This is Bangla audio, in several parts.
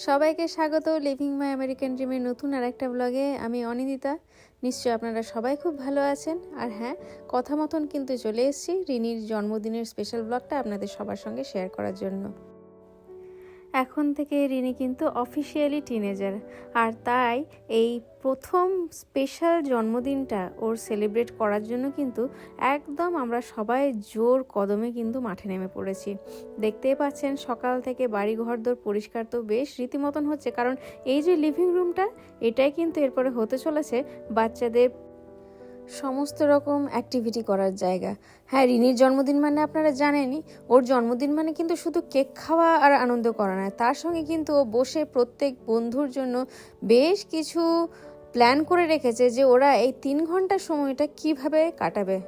সবাইকে স্বাগত লিভিং মাই আমেরিকান ড্রিমের নতুন আরেকটা ব্লগে। আমি অনিন্দিতা। নিশ্চয়ই আপনারা সবাই খুব ভালো আছেন। আর হ্যাঁ, কথা মতন কিন্তু চলে এসেছি রিনির জন্মদিনের স্পেশাল ব্লগটা আপনাদের সবার সঙ্গে শেয়ার করার জন্য। এখন থেকে রিনি কিন্তু অফিসিয়ালি টিনেজার, আর তাই এই প্রথম স্পেশাল জন্মদিনটা ওর সেলিব্রেট করার জন্য কিন্তু একদম আমরা সবাই জোর কদমে কিন্তু মাঠে নেমে পড়েছি। দেখতেই পাচ্ছেন সকাল থেকে বাড়ি ঘরদোর পরিষ্কার তো বেশ রীতিমতন হচ্ছে, কারণ এই যে লিভিং রুমটা, এটাই কিন্তু এরপরে হতে চলেছে বাচ্চাদের সমস্ত রকম অ্যাক্টিভিটি করার জায়গা। হ্যাঁ, রিনির জন্মদিন মানে আপনারা জানেনই, ওর জন্মদিন মানে কিন্তু শুধু কেক খাওয়া আর আনন্দ করা নয়, তার সঙ্গে কিন্তু ও বসে প্রত্যেক বন্ধুর জন্য বেশ কিছু প্ল্যান করে রেখেছে যে ওরা এই 3 ঘন্টার সময়টা কিভাবে কাটাবে।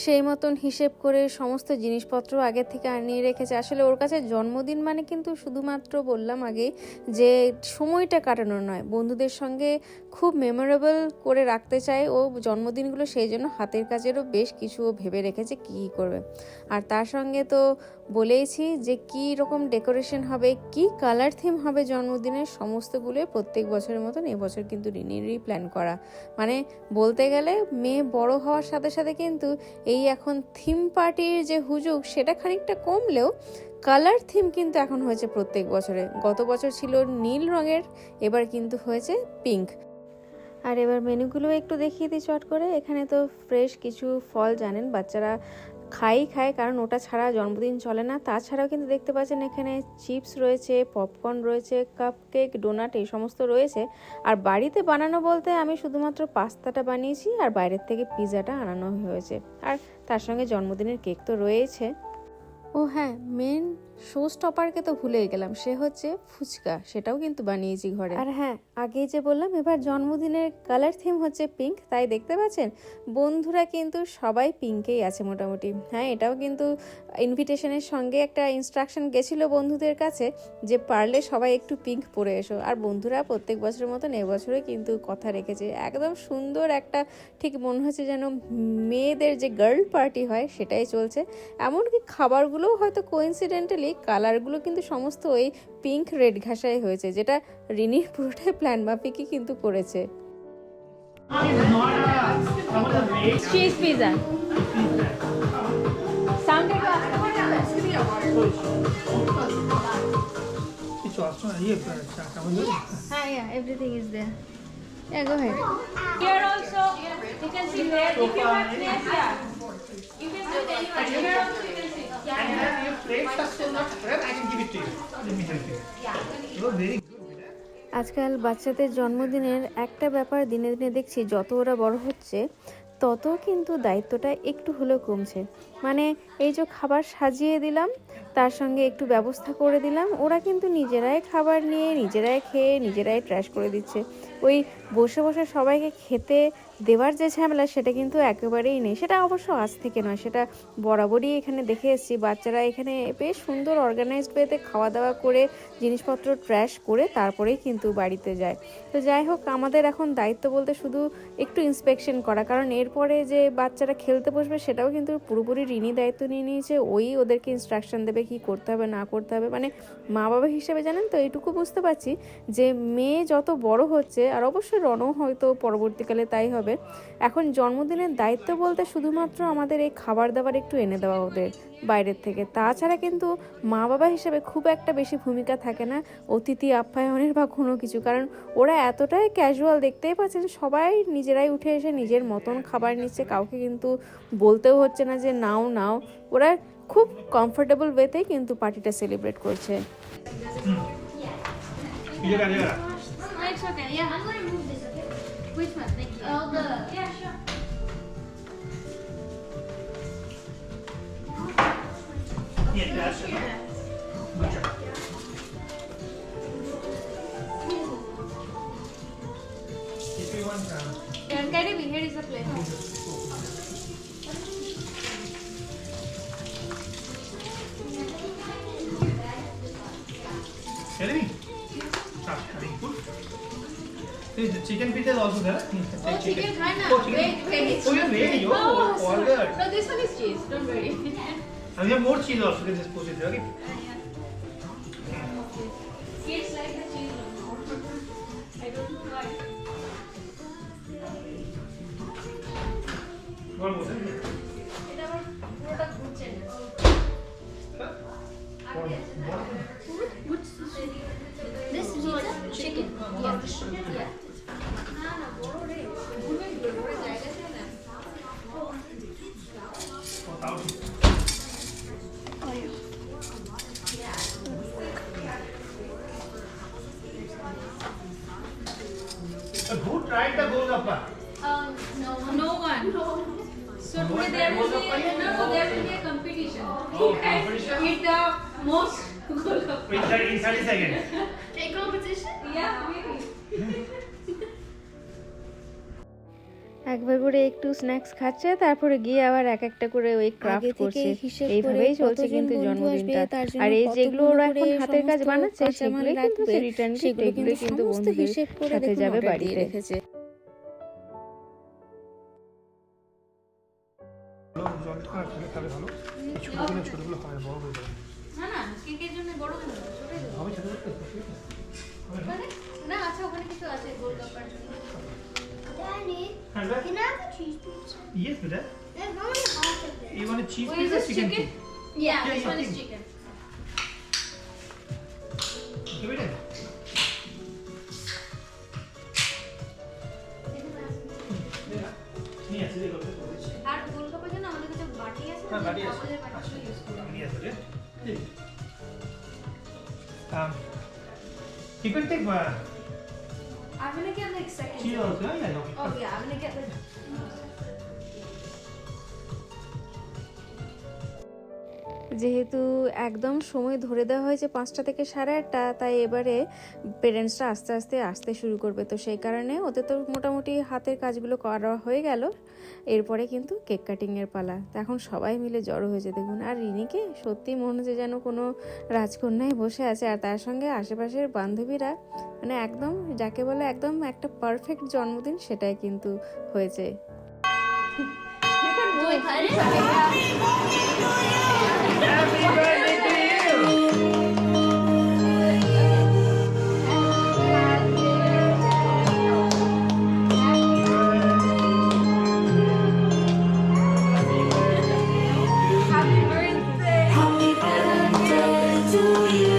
সেই মতন হিসেব করে সমস্ত জিনিসপত্র আগে থেকে আনিয়ে রেখেছে। আসলে ওর কাছে জন্মদিন মানে কিন্তু শুধুমাত্র বললাম আগে যে সময়টা কাটানোর নয়, বন্ধুদের সঙ্গে খুব মেমোরেবল করে রাখতে চায় ও জন্মদিনগুলো, সেই জন্য হাতের কাজেরও বেশ কিছু ও ভেবে রেখেছে কী করবে। আর তার সঙ্গে তো বলেইছি যে কী রকম ডেকোরেশন হবে, কি কালার থিম হবে জন্মদিনের, সমস্তগুলো প্রত্যেক বছরের মতন এবছর কিন্তু রিনিরই প্ল্যান করা। মানে বলতে গেলে মেয়ে বড় হওয়ার সাথে সাথে কিন্তু এই এখন থিম পার্টির যে হুজুগ সেটা খানিকটা কমলেও কালার থিম কিন্তু এখন হয়েছে প্রত্যেক বছরে। গত বছর ছিল নীল রঙের, এবার কিন্তু হয়েছে পিঙ্ক। আর এবার মেনুগুলো একটু দেখিয়ে দিই চট করে। এখানে তো ফ্রেশ কিছু ফল, জানেন বাচ্চারা খায়, কারণ ওটা ছাড়া জন্মদিন চলে না। তাছাড়াও কিন্তু দেখতে পাচ্ছেন এখানে চিপস রয়েছে, পপকর্ন রয়েছে, কাপকেক, ডোনাট, এই সমস্ত রয়েছে। আর বাড়িতে বানানো বলতে আমি শুধুমাত্র পাস্তাটা বানিয়েছি আর বাইরের থেকে পিৎজাটা আনানো হয়েছে। আর তার সঙ্গে জন্মদিনের কেক তো রয়েছে। ও হ্যাঁ, মেন শো স্টপারকে তো ভুলেই গেলাম, সে হচ্ছে ফুচকা, সেটাও কিন্তু বানিয়েছি ঘরে। আর হ্যাঁ, আগেই যে বললাম এবার জন্মদিনের কালার থিম হচ্ছে পিঙ্ক, তাই দেখতে পাচ্ছেন বন্ধুরা কিন্তু সবাই পিঙ্কেই আছে মোটামুটি। হ্যাঁ, এটাও কিন্তু ইনভিটেশনের সঙ্গে একটা ইনস্ট্রাকশন গেছিল বন্ধুদের কাছে যে পারলে সবাই একটু পিঙ্ক পরে এসো। আর বন্ধুরা প্রত্যেক বছরের মতন এবছরে কিন্তু কথা রেখেছে, একদম সুন্দর একটা, ঠিক মনে হচ্ছে যেন মেয়েদের যে গার্ল পার্টি হয় সেটাই চলছে। এমনকি খাবারগুলোও হয়তো কোইন্সিডেন্টালি কালারগুলো কিন্তু সমস্ত ওই পিঙ্ক রেড ঘাসায় হয়েছে, যেটা রিনির পুরোটাই প্ল্যান মাফিকই কিন্তু করেছে। চিজ পিৎজা সাউন্ডে হ্যাঁ, yeah, everything is there. Yeah, go ahead. Here also, you can see there. If you have place, yeah. You can do that. Here also you can see. And then your plates are still not spread, I can give it to you. Let me help you. Oh, very good. আজকাল বাচ্চাদের জন্মদিনের একটা ব্যাপার দিনে দিনে দেখছি, যত ওরা বড় হচ্ছে তত কিন্তু দায়িত্বটা একটু হলেও কমছে। মানে এই যে খাবার সাজিয়ে দিলাম, তার সঙ্গে একটু ব্যবস্থা করে দিলাম, ওরা কিন্তু নিজেরাই খাবার নিয়ে নিজেরাই খেয়ে নিজেরাই ট্র্যাশ করে দিচ্ছে। ওই বসে বসে সবাইকে খেতে দেওয়ার যে ঝামেলা সেটা কিন্তু একেবারেই নেই। সেটা অবশ্য আজ থেকে নয়, সেটা বরাবরই এখানে দেখে এসেছি। বাচ্চারা এখানে বেশ সুন্দর অর্গানাইজড ওয়েতে খাওয়া দাওয়া করে জিনিসপত্র ট্র্যাশ করে তারপরেই কিন্তু বাড়িতে যায়। তো যাই হোক, আমাদের এখন দায়িত্ব বলতে শুধু একটু ইন্সপেকশন করা, কারণ এরপরে যে বাচ্চারা খেলতে বসবে সেটাও কিন্তু পুরোপুরি রিনি দায়িত্ব নিয়ে নিয়েছে। ওই ওদেরকে ইনস্ট্রাকশন দেবে কি করতে হবে না করতে হবে। মানে মা বাবা হিসেবে জানেন তো এইটুকু বুঝতে পারছি যে মেয়ে যত বড় হচ্ছে, আর অবশ্যই রনও হয়তো পরবর্তীকালে তাই হবে, এখন জন্মদিনের দায়িত্ব বলতে শুধুমাত্র আমাদের এই খাবার দাবার একটু এনে দেওয়া ওদের বাইরের থেকে। তাছাড়া কিন্তু মা বাবা হিসেবে খুব একটা বেশি ভূমিকা থাকে না অতিথি আপ্যায়নের বা কোনো কিছু, কারণ ওরা এতটাই ক্যাজুয়াল, দেখতেই পাচ্ছেন সবাই নিজেরাই উঠে এসে নিজের মতন খাবার নিচ্ছে, কাউকে কিন্তু বলতেও হচ্ছে না যে নাও নাও। ওরা খুব কমফোর্টেবল ওয়েতেই কিন্তু পার্টিটা সেলিব্রেট করছে। It's okay. Yeah, I'm going to move this. Okay. Which one? Thank you. Oh, the. Yeah, sure. Yes, that's it. Good job. If you want, Carry me. Here is the plate. tell me. Very good. See, the chicken pizza is also there. Oh, chicken. Try now. Oh, chicken. Wait. Oh, you're ready. Oh, all sorry. good. No, this one is cheese. Don't worry. And we have more cheese also. You can just put it there. Okay. Kids like the cheese one more. I don't know why. গল্প বলতে এটা আবার পুরোটা ঘুরছে না। This is chicken. Yeah. Yeah. না না বড় রে। ঘুরবে কি করে? ওরা জায়গা চায় না। তাও ঠিক। Who tried the Golgappa? No one. So today there will be there will be a competition. Oh, competition? Eat the most Golgappa. In 30 seconds. A competition? Yeah, maybe. একবার করে একটু স্ন্যাক্স খাচ্ছে, তারপরে গিয়ে আবার এক একটা করে ওই ক্রাফট করছে। এইভাবেই চলছে কিন্তু জন্মদিনটা। আর এই যেগুলো ওরা এখন হাতের কাজ বানাচ্ছে সেগুলো কিন্তু রিটার্ন গিফট, এগুলো কিন্তু বন্ধুদের সাথে যাবে বাড়িতে। রেখেছে জল খাবে ভালো। ছোট দিনে ছোটগুলো হয় বড় হয়ে যাবে। না না কেকের জন্য বড় হয়ে যাবে ছোটই দেবো। হবে ছোট করতে? মানে না আচ্ছা ওখানে কিছু আছে গোলগাপ্পার জন্য। Daddy, হ্যাঁ sir. can I have a cheese pizza? Yes, better. There's only half of it. You want a cheese Wait, is pizza, this chicken chicken? pizza? Yeah, Yeah, this yeah, one is chicken. chicken. Okay, better. নিয়ে আসি দেখো বলেছি। আর গোলগাপ্পার জন্য আমাদের কাছে বাটি আছে হ্যাঁ, বাটি আছে। আমাদের বাটিগুলো ইউজ করব। নিয়ে আসি রে। You can take I'm gonna get like second. cheese also, yeah, okay. Oh yeah, I'm gonna get like যেহেতু একদম সময় ধরে দেওয়া হয়েছে 5টা থেকে 8:30, তাই এবারে পেরেন্টসরা আস্তে আস্তে আসতে শুরু করবে। তো সেই কারণে ওদের তো মোটামুটি হাতের কাজগুলো করা হয়ে গেল, এরপরে কিন্তু কেক কাটিংয়ের পালা। তো এখন সবাই মিলে জড়ো হয়েছে দেখুন। আর রিনিকে সত্যি মনে হচ্ছে যেন কোনো রাজকন্যায় বসে আছে, আর তার সঙ্গে আশেপাশের বান্ধবীরা, মানে একদম যাকে বলে একদম একটা পারফেক্ট জন্মদিন সেটাই কিন্তু হয়েছে। Happy birthday to you!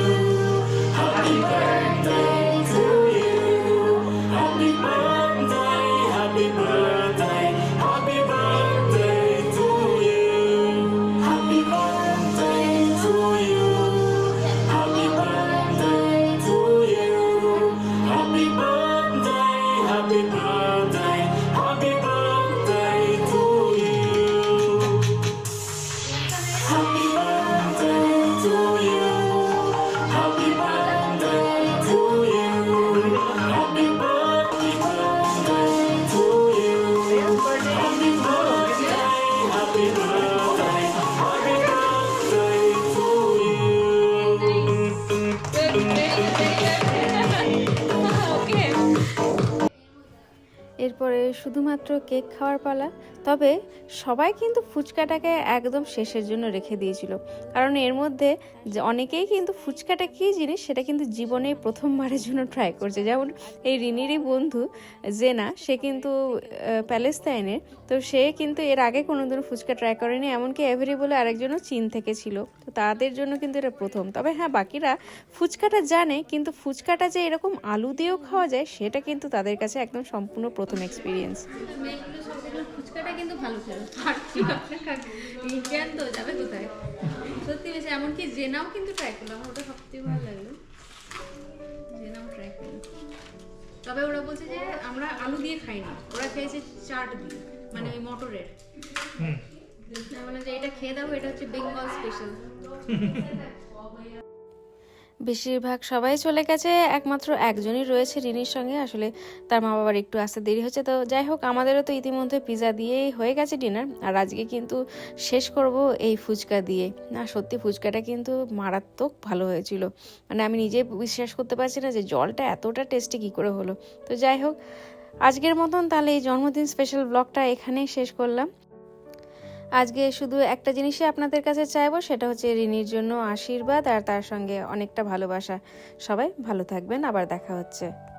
এরপরে শুধুমাত্র কেক খাওয়ার পালা। তবে সবাই কিন্তু ফুচকাটাকে একদম শেষের জন্য রেখে দিয়েছিল, কারণ এর মধ্যে যে অনেকেই কিন্তু ফুচকাটা কী জিনিস সেটা কিন্তু জীবনে প্রথমবারের জন্য ট্রাই করছে। যেমন এই রিনিরই বন্ধু জেনা, সে কিন্তু প্যালেস্তাইনের, তো সে কিন্তু এর আগে কোনোদিনও ফুচকা ট্রাই করেনি, এমনকি এভারি বলে আরেকজনও চীন থেকে ছিল, তো তাদের জন্য কিন্তু এটা প্রথম। তবে হ্যাঁ, বাকিরা ফুচকাটা জানে, কিন্তু ফুচকাটা যে এরকম আলু দিয়েও খাওয়া যায় সেটা কিন্তু তাদের কাছে একদম সম্পূর্ণ প্রথম এক্সপিরিয়েন্স। মেয়েগুলো সবগুলো ফুচকাটা কিন্তু ভালো ছিল। আর কি আপনার ইন্ডিয়ান তো যাবে কোথায়? সত্যি বেশি, এমনকি জেনাও কিন্তু ট্রাই করলো, আমার ওটা সবথেকে ভালো লাগলো। জেনাও ট্রাই করলো, তবে ওরা বলছে যে আমরা আলু দিয়ে খাই না, ওরা খেয়েছে চাট দিয়ে, মানে ওই মটরের। মানে যে এটা খেয়ে দেবো, এটা হচ্ছে বেঙ্গল স্পেশাল। বেশিরভাগ সবাই চলে গেছে, একমাত্র একজনই রয়েছে রিনির সঙ্গে, আসলে তার মা বাবার একটু আসতে দেরি হচ্ছে। তো যাই হোক, আমাদেরও তো ইতিমধ্যে পিৎজা দিয়েই হয়ে গেছে ডিনার, আর আজকে কিন্তু শেষ করব এই ফুচকা দিয়ে। না সত্যি ফুচকাটা কিন্তু মারাত্মক ভালো হয়েছিল, মানে আমি নিজে বিশ্বাস করতে পারছি না যে জলটা এতটা টেস্টি কী করে হলো। তো যাই হোক, আজকের মতন তাহলে এই জন্মদিন স্পেশাল ব্লগটা এখানেই শেষ করলাম। আজকে শুধু একটা জিনিসই আপনাদের কাছে চাইবো, সেটা হচ্ছে রিনির জন্য আশীর্বাদ আর তার সঙ্গে অনেকটা ভালোবাসা। সবাই ভালো থাকবেন, আবার দেখা হচ্ছে।